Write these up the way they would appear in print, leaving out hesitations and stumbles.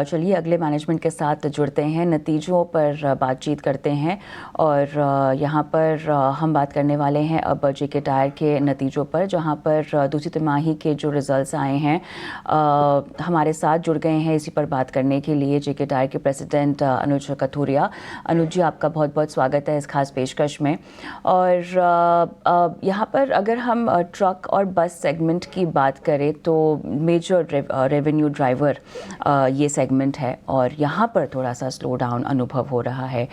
चलिए अगले मैनेजमेंट के साथ जुड़ते हैं, नतीजों पर बातचीत करते हैं। और यहाँ पर हम बात करने वाले हैं अब जेके टायर के नतीजों पर, जहाँ पर दूसरी तिमाही के जो रिज़ल्ट्स आए हैं। हमारे साथ जुड़ गए हैं इसी पर बात करने के लिए जेके टायर के प्रेसिडेंट अनुज कथुरिया। अनुज जी, आपका बहुत बहुत स्वागत है इस खास पेशकश में। और यहाँ पर अगर हम ट्रक और बस सेगमेंट की बात करें तो मेजर रेवेन्यू ड्राइवर ये सेगमेंट है, और यहाँ पर थोड़ा सा स्लो डाउन अनुभव हो रहा है।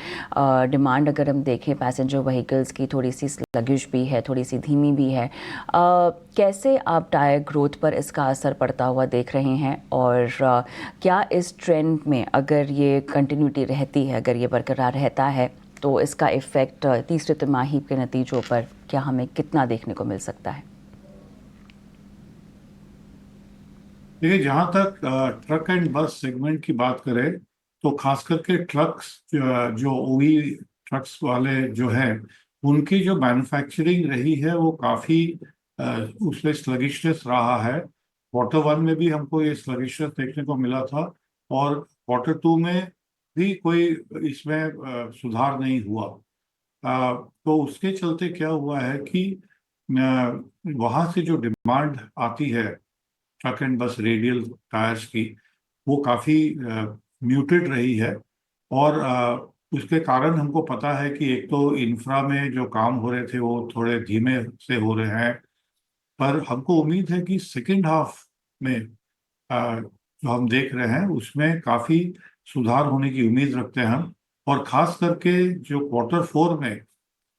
डिमांड अगर हम देखें पैसेंजर व्हीकल्स की, थोड़ी सी स्लगिश भी है, थोड़ी सी धीमी भी है। कैसे आप टायर ग्रोथ पर इसका असर पड़ता हुआ देख रहे हैं, और क्या इस ट्रेंड में अगर ये कंटिन्यूटी रहती है, अगर ये बरकरार रहता है, तो इसका इफ़ेक्ट तीसरे तिमाही के नतीजों पर क्या हमें कितना देखने को मिल सकता है? देखिए, जहाँ तक ट्रक एंड बस सेगमेंट की बात करें तो खास करके ट्रक्स जो ओई ट्रक्स वाले जो हैं उनकी जो मैन्युफैक्चरिंग रही है वो काफ़ी उसमें स्लगिशनेस रहा है। क्वार्टर वन में भी हमको ये स्लगिशनेस देखने को मिला था, और क्वार्टर टू में भी कोई इसमें सुधार नहीं हुआ। तो उसके चलते क्या हुआ है कि वहाँ से जो डिमांड आती है ट्रक एंड बस रेडियल टायर्स की, वो काफ़ी म्यूटेड रही है। और उसके कारण हमको पता है कि एक तो इंफ्रा में जो काम हो रहे थे वो थोड़े धीमे से हो रहे हैं, पर हमको उम्मीद है कि सेकेंड हाफ में जो हम देख रहे हैं उसमें काफ़ी सुधार होने की उम्मीद रखते हैं हम। और ख़ास करके जो क्वार्टर फोर में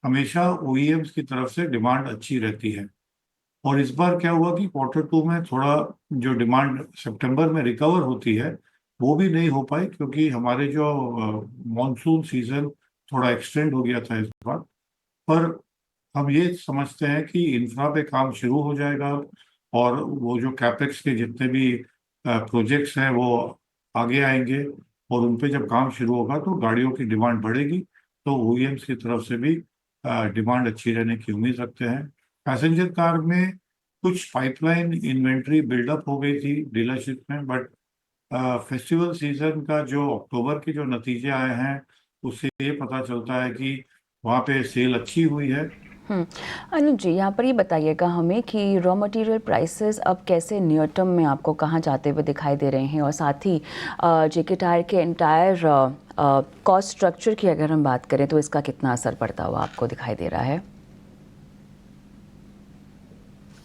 हमेशा ओईएम्स की तरफ से डिमांड अच्छी रहती है। और इस बार क्या हुआ कि क्वार्टर टू में थोड़ा जो डिमांड सितंबर में रिकवर होती है वो भी नहीं हो पाई, क्योंकि हमारे जो मॉनसून सीजन थोड़ा एक्सटेंड हो गया था इस बार। पर हम ये समझते हैं कि इंफ्रा पे काम शुरू हो जाएगा, और वो जो कैपेक्स के जितने भी प्रोजेक्ट्स हैं वो आगे आएंगे, और उन पे जब काम शुरू होगा तो गाड़ियों की डिमांड बढ़ेगी। तो ओईएम्स की तरफ से भी डिमांड अच्छी रहने की उम्मीद रखते हैं। पैसेंजर कार में कुछ पाइपलाइन इन्वेंट्री बिल्डअप हो गई थी डीलरशिप में, बट फेस्टिवल सीजन का जो अक्टूबर के जो नतीजे आए हैं उससे ये पता चलता है कि वहाँ पे सेल अच्छी हुई है। अनुज जी, यहाँ पर ये बताइएगा हमें कि रॉ मटेरियल प्राइसेस अब कैसे नियर टर्म में आपको कहाँ जाते हुए दिखाई दे रहे हैं, और साथ ही जेके टायर के एंटायर कॉस्ट स्ट्रक्चर की अगर हम बात करें तो इसका कितना असर पड़ता हुआ आपको दिखाई दे रहा है?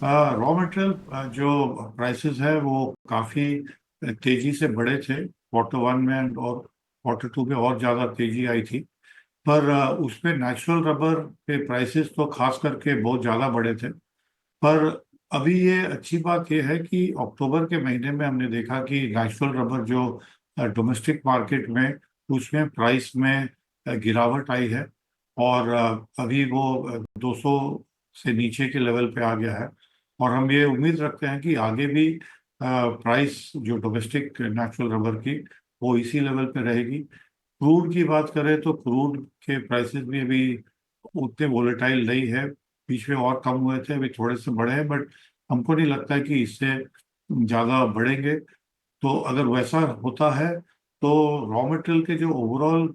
रॉ मटेरियल जो प्राइसेस है वो काफ़ी तेजी से बढ़े थे क्वार्टर वन में, और क्वार्टर टू में और ज़्यादा तेजी आई थी। पर उसमें नेचुरल रबर के प्राइसेस तो खास करके बहुत ज़्यादा बढ़े थे। पर अभी ये अच्छी बात यह है कि अक्टूबर के महीने में हमने देखा कि नेचुरल रबर जो डोमेस्टिक मार्केट में उसमें प्राइस में गिरावट आई है, और अभी वो 200 से नीचे के लेवल पे आ गया है। और हम ये उम्मीद रखते हैं कि आगे भी प्राइस जो डोमेस्टिक नेचुरल रबर की वो इसी लेवल पे रहेगी। क्रूड की बात करें तो क्रूड के प्राइसेस भी अभी उतने वोलेटाइल नहीं है। बीच में और कम हुए थे, अभी थोड़े से बढ़े हैं, बट हमको नहीं लगता है कि इससे ज़्यादा बढ़ेंगे। तो अगर वैसा होता है तो रॉ मटेरियल के जो ओवरऑल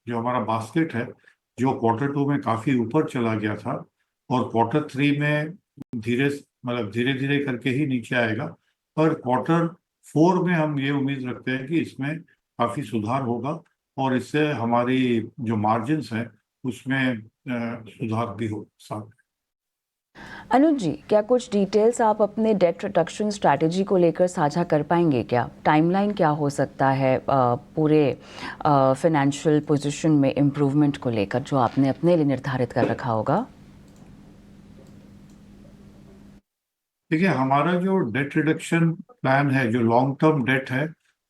जो हमारा बास्केट है, जो क्वार्टर टू में काफ़ी ऊपर चला गया था, और क्वार्टर थ्री में धीरे मतलब धीरे धीरे करके ही नीचे आएगा, पर क्वार्टर फोर में हम ये उम्मीद रखते हैं कि इसमें काफ़ी सुधार होगा, और इससे हमारी जो मार्जिन्स हैं उसमें सुधार भी हो साथ। अनुज जी, क्या कुछ डिटेल्स आप अपने डेट रिडक्शन स्ट्रैटेजी को लेकर साझा कर पाएंगे? क्या टाइमलाइन क्या हो सकता है पूरे फाइनेंशियल पोजीशन में इम्प्रूवमेंट को लेकर, जो आपने अपने लिए निर्धारित कर रखा होगा? देखिए, हमारा जो डेट रिडक्शन प्लान है, जो लॉन्ग टर्म डेट है,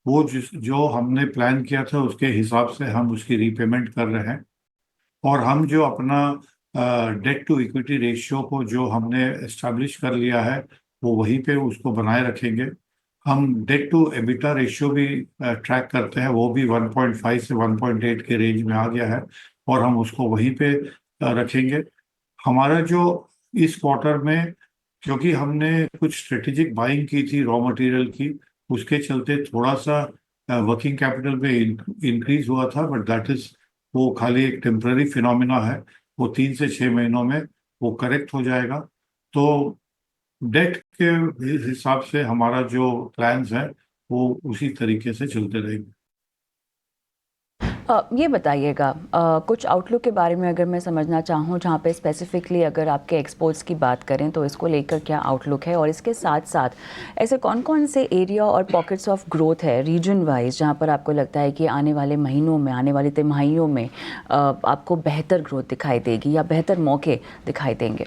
वो जो हमने प्लान किया था उसके हिसाब से हम उसकी रीपेमेंट कर रहे हैं। और हम जो अपना डेट टू इक्विटी रेशियो को जो हमने एस्टेब्लिश कर लिया है वो वहीं पे उसको बनाए रखेंगे। हम डेट टू एबिटा रेशियो भी ट्रैक करते हैं, वो भी 1.5 से 1.8 के रेंज में आ गया है, और हम उसको वहीं पे रखेंगे। हमारा जो इस क्वार्टर में, क्योंकि हमने कुछ स्ट्रेटेजिक बाइंग की थी रॉ मटेरियल की, उसके चलते थोड़ा सा वर्किंग कैपिटल में इंक्रीज हुआ था, बट दैट इज, वो खाली एक टेम्पररी फिनोमिना है। वो 3 से 6 महीनों में वो करेक्ट हो जाएगा। तो डेट के हिसाब से हमारा जो प्लान्स है वो उसी तरीके से चलते रहेंगे। ये बताइएगा, कुछ आउटलुक के बारे में अगर मैं समझना चाहूँ, जहाँ पे स्पेसिफिकली अगर आपके एक्सपोर्ट्स की बात करें तो इसको लेकर क्या आउटलुक है, और इसके साथ साथ ऐसे कौन कौन से एरिया और पॉकेट्स ऑफ ग्रोथ है रीजन वाइज जहाँ पर आपको लगता है कि आने वाले महीनों में, आने वाली तिमाहियों में आपको बेहतर ग्रोथ दिखाई देगी या बेहतर मौके दिखाई देंगे?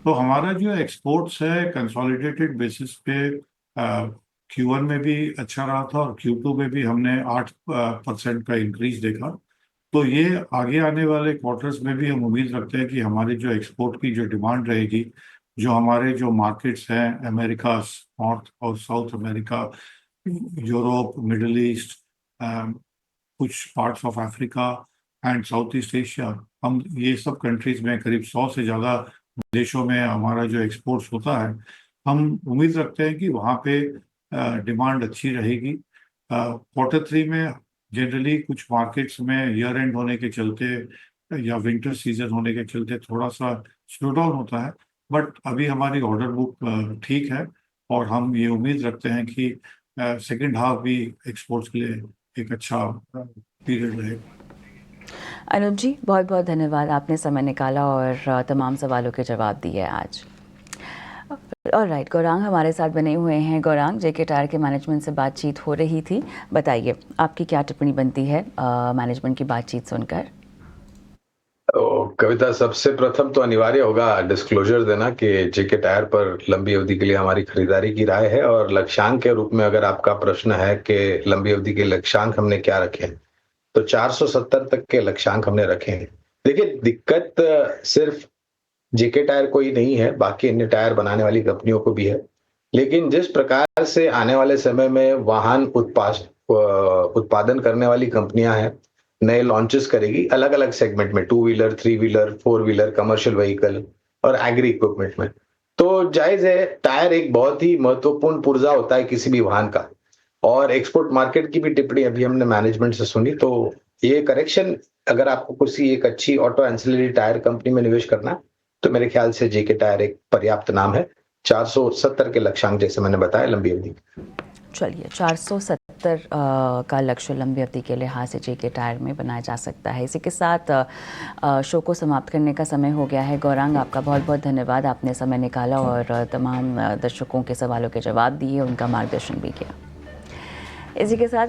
तो हमारा जो एक्सपोर्ट्स है कंसोलिडेटेड बेसिस पे Q1 में भी अच्छा रहा था, और Q2 में भी हमने 8% का इंक्रीज देखा। तो ये आगे आने वाले क्वार्टर्स में भी हम उम्मीद रखते हैं कि हमारी जो एक्सपोर्ट की जो डिमांड रहेगी, जो हमारे जो मार्केट्स हैं, अमेरिका, नॉर्थ और south America, Europe, middle east, कुछ parts of Africa and south east Asia, हम ये सब कंट्रीज में करीब 100 से ज़्यादा देशों में हमारा जो एक्सपोर्ट्स होता है, हम उम्मीद रखते हैं कि वहाँ पे डिमांड अच्छी रहेगी। Q3 में जनरली कुछ मार्केट्स में ईयर एंड होने के चलते या विंटर सीजन होने के चलते थोड़ा सा स्लो डाउन होता है, बट अभी हमारी ऑर्डर बुक ठीक है, और हम ये उम्मीद रखते हैं कि सेकेंड हाफ भी एक्सपोर्ट्स के लिए एक अच्छा पीरियड रहेगा। अनुज जी, बहुत बहुत धन्यवाद, आपने समय निकाला और तमाम सवालों के जवाब दिए आज। ऑलराइट, गौरांग हमारे साथ बने हुए हैं। गौरांग, जेके टायर के मैनेजमेंट से बातचीत हो रही थी, बताइए आपकी क्या टिप्पणी बनती है मैनेजमेंट की बातचीत सुनकर? कविता, सबसे प्रथम तो अनिवार्य होगा डिस्क्लोजर देना कि जेके टायर पर लंबी अवधि के लिए हमारी खरीदारी की राय है, और लक्ष्यांक के रूप में अगर आपका प्रश्न है कि लंबी अवधि के लक्ष्यांक हमने क्या रखे हैं, तो 470 तक के लक्ष्यांक हमने रखे हैं। देखिए, दिक्कत सिर्फ जेके टायर को ही नहीं है, बाकी अन्य टायर बनाने वाली कंपनियों को भी है। लेकिन जिस प्रकार से आने वाले समय में वाहन उत्पादन करने वाली कंपनियां हैं, नए लॉन्चेस करेगी अलग अलग सेगमेंट में, 2 wheeler, 3 wheeler, 4 wheeler, commercial vehicle और एग्री इक्विपमेंट में, तो जायज है, टायर एक बहुत ही महत्वपूर्ण पुर्जा होता है किसी भी वाहन का। और एक्सपोर्ट मार्केट की भी टिप्पणी अभी हमने मैनेजमेंट से सुनी, तो ये करेक्शन, अगर आपको किसी एक अच्छी ऑटो एंसिलरी टायर कंपनी में निवेश करना है, तो मेरे ख्याल से जेके टायर एक पर्याप्त नाम है। 470 के लक्ष्यांक जैसे मैंने बताया लंबी अवधि। चलिए, 470 का लक्ष्य लंबी अवधि के लिहाज से जेके टायर में बनाया जा सकता है। इसी के साथ शो को समाप्त करने का समय हो गया है। गौरांग, आपका बहुत बहुत धन्यवाद, आपने समय निकाला और तमाम दर्शकों के सवालों के जवाब दिए, उनका मार्गदर्शन भी किया। इसी के साथ